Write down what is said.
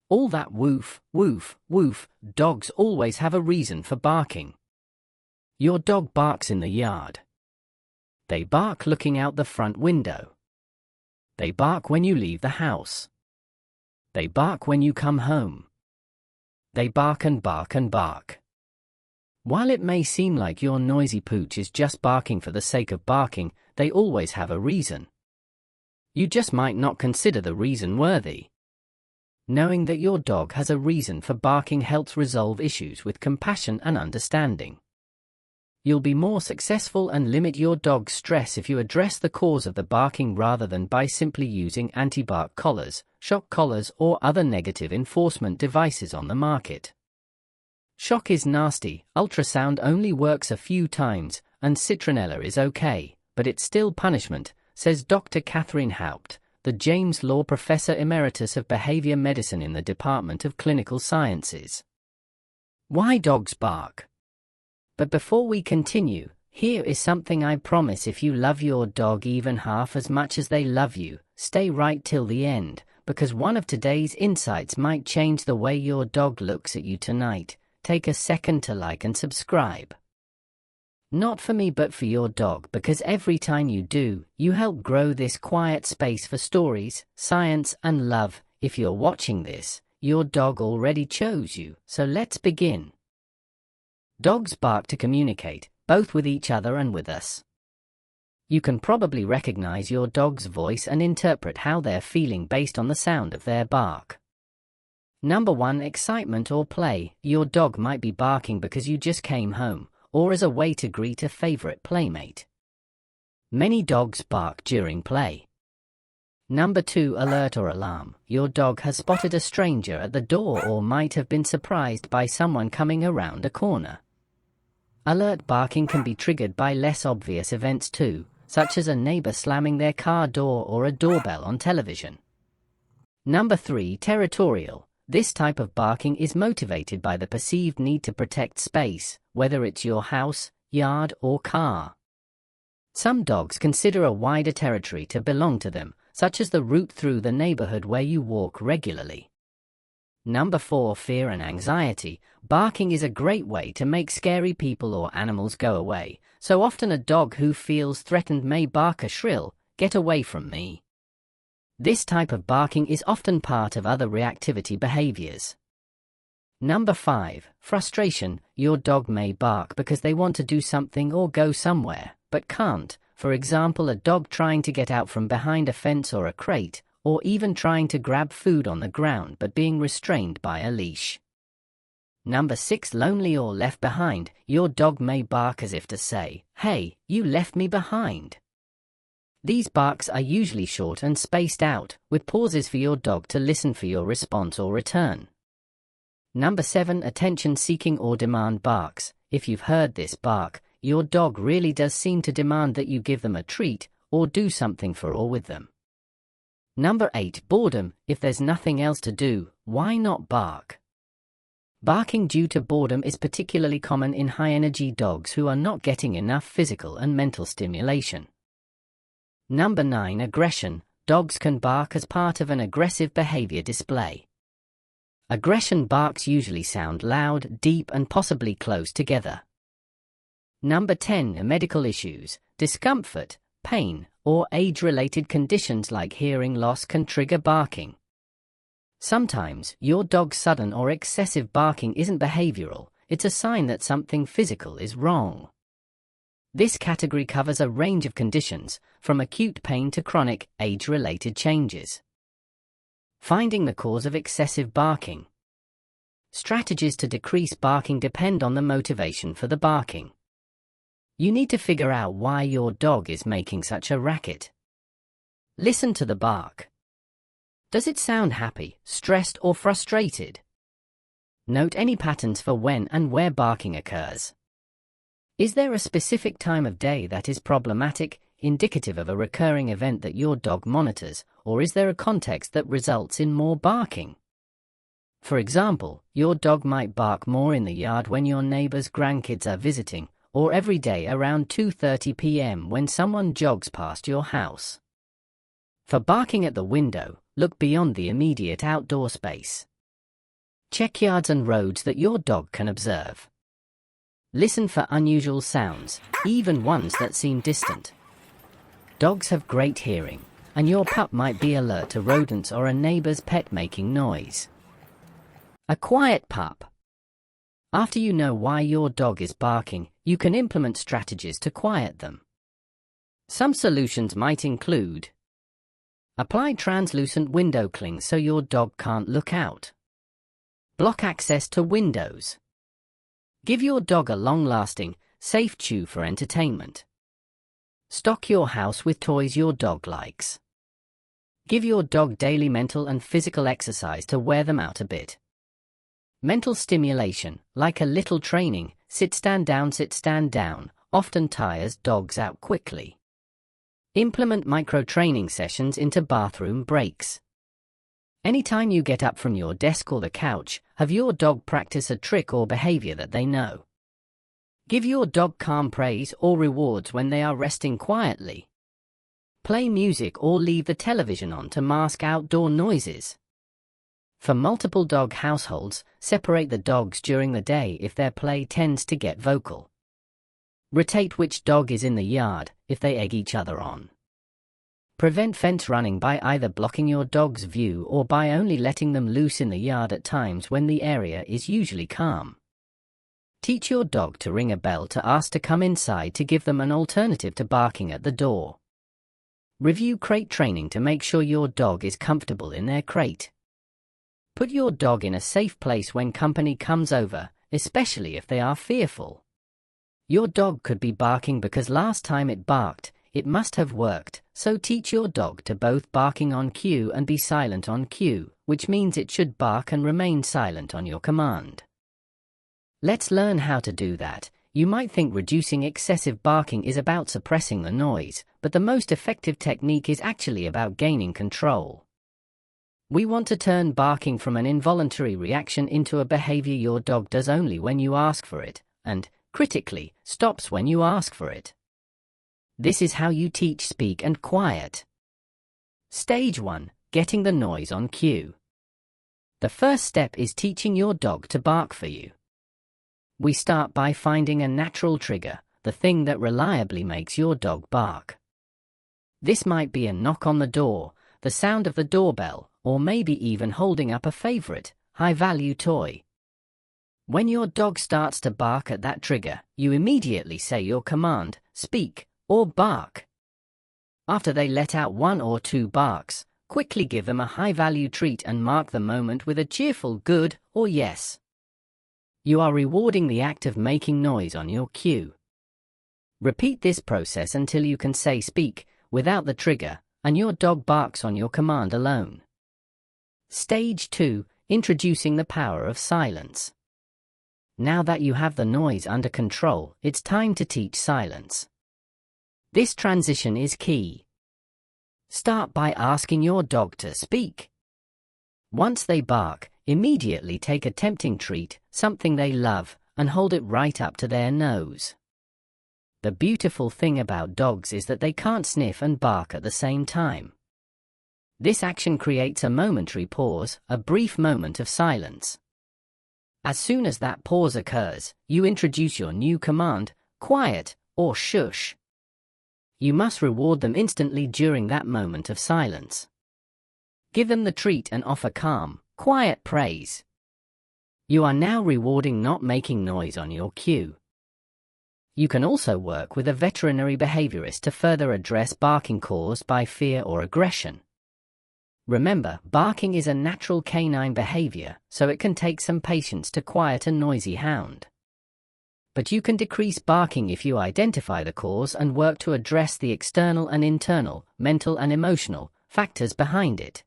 All that woof, woof, woof, dogs always have a reason for barking. Your dog barks in the yard. They bark looking out the front window. They bark when you leave the house. They bark when you come home. They bark and bark and bark. While it may seem like your noisy pooch is just barking for the sake of barking, they always have a reason. You just might not consider the reason worthy. Knowing that your dog has a reason for barking helps resolve issues with compassion and understanding. You'll be more successful and limit your dog's stress if you address the cause of the barking rather than by simply using anti-bark collars, shock collars, or other negative enforcement devices on the market. Shock is nasty, ultrasound only works a few times, and citronella is okay, but it's still punishment, says Dr. Catherine Haupt, the James Law Professor Emeritus of Behavior Medicine in the Department of Clinical Sciences. Why dogs bark? But before we continue, here is something I promise: if you love your dog even half as much as they love you, stay right till the end, because one of today's insights might change the way your dog looks at you tonight. Take a second to like and subscribe. Not for me but for your dog, because every time you do, you help grow this quiet space for stories, science, and love. If you're watching this, your dog already chose you, so let's begin. Dogs bark to communicate, both with each other and with us. You can probably recognize your dog's voice and interpret how they're feeling based on the sound of their bark. Number 1. Excitement or play. Your dog might be barking because you just came home, or as a way to greet a favorite playmate. Many dogs bark during play. Number 2. Alert or alarm. Your dog has spotted a stranger at the door or might have been surprised by someone coming around a corner. Alert barking can be triggered by less obvious events too, such as a neighbor slamming their car door or a doorbell on television. Number 3. Territorial. This type of barking is motivated by the perceived need to protect space, whether it's your house, yard, or car. Some dogs consider a wider territory to belong to them, such as the route through the neighborhood where you walk regularly. Number 4. Fear and anxiety. Barking is a great way to make scary people or animals go away, so often a dog who feels threatened may bark a shrill, "Get away from me." This type of barking is often part of other reactivity behaviors. Number 5. Frustration. Your dog may bark because they want to do something or go somewhere, but can't. For example, a dog trying to get out from behind a fence or a crate, or even trying to grab food on the ground but being restrained by a leash. Number 6. Lonely or left behind. Your dog may bark as if to say, "Hey, you left me behind." These barks are usually short and spaced out, with pauses for your dog to listen for your response or return. Number 7. Attention-seeking or demand barks. If you've heard this bark, your dog really does seem to demand that you give them a treat, or do something for or with them. Number 8. Boredom. If there's nothing else to do, why not bark? Barking due to boredom is particularly common in high-energy dogs who are not getting enough physical and mental stimulation. Number 9. Aggression. Dogs can bark as part of an aggressive behavior display. Aggression barks usually sound loud, deep, and possibly close together. Number 10. Medical issues. Discomfort, pain, or age-related conditions like hearing loss can trigger barking. Sometimes, your dog's sudden or excessive barking isn't behavioral, it's a sign that something physical is wrong. This category covers a range of conditions, from acute pain to chronic, age-related changes. Finding the cause of excessive barking. Strategies to decrease barking depend on the motivation for the barking. You need to figure out why your dog is making such a racket. Listen to the bark. Does it sound happy, stressed, or frustrated? Note any patterns for when and where barking occurs. Is there a specific time of day that is problematic, indicative of a recurring event that your dog monitors, or is there a context that results in more barking? For example, your dog might bark more in the yard when your neighbor's grandkids are visiting, or every day around 2:30 p.m. when someone jogs past your house. For barking at the window, look beyond the immediate outdoor space. Check yards and roads that your dog can observe. Listen for unusual sounds, even ones that seem distant. Dogs have great hearing, and your pup might be alert to rodents or a neighbor's pet making noise. A quiet pup. After you know why your dog is barking, you can implement strategies to quiet them. Some solutions might include: apply translucent window clings so your dog can't look out. Block access to windows. Give your dog a long-lasting, safe chew for entertainment. Stock your house with toys your dog likes. Give your dog daily mental and physical exercise to wear them out a bit. Mental stimulation, like a little training, sit, stand down, often tires dogs out quickly. Implement micro-training sessions into bathroom breaks. Anytime you get up from your desk or the couch, have your dog practice a trick or behavior that they know. Give your dog calm praise or rewards when they are resting quietly. Play music or leave the television on to mask outdoor noises. For multiple dog households, separate the dogs during the day if their play tends to get vocal. Rotate which dog is in the yard if they egg each other on. Prevent fence running by either blocking your dog's view or by only letting them loose in the yard at times when the area is usually calm. Teach your dog to ring a bell to ask to come inside to give them an alternative to barking at the door. Review crate training to make sure your dog is comfortable in their crate. Put your dog in a safe place when company comes over, especially if they are fearful. Your dog could be barking because last time it barked, it must have worked, so teach your dog to both barking on cue and be silent on cue, which means it should bark and remain silent on your command. Let's learn how to do that. You might think reducing excessive barking is about suppressing the noise, but the most effective technique is actually about gaining control. We want to turn barking from an involuntary reaction into a behavior your dog does only when you ask for it, and, critically, stops when you ask for it. This is how you teach speak and quiet. Stage 1. Getting the noise on cue. The first step is teaching your dog to bark for you. We start by finding a natural trigger, the thing that reliably makes your dog bark. This might be a knock on the door, the sound of the doorbell, or maybe even holding up a favorite, high-value toy. When your dog starts to bark at that trigger, you immediately say your command, speak, or bark. After they let out 1 or 2 barks, quickly give them a high-value treat and mark the moment with a cheerful good or yes. You are rewarding the act of making noise on your cue. Repeat this process until you can say speak without the trigger, and your dog barks on your command alone. Stage 2. Introducing the power of silence. Now that you have the noise under control, it's time to teach silence. This transition is key. Start by asking your dog to speak. Once they bark, immediately take a tempting treat, something they love, and hold it right up to their nose. The beautiful thing about dogs is that they can't sniff and bark at the same time. This action creates a momentary pause, a brief moment of silence. As soon as that pause occurs, you introduce your new command, quiet, or shush. You must reward them instantly during that moment of silence. Give them the treat and offer calm, quiet praise. You are now rewarding not making noise on your cue. You can also work with a veterinary behaviorist to further address barking caused by fear or aggression. Remember, barking is a natural canine behavior, so it can take some patience to quiet a noisy hound. But you can decrease barking if you identify the cause and work to address the external and internal, mental and emotional, factors behind it.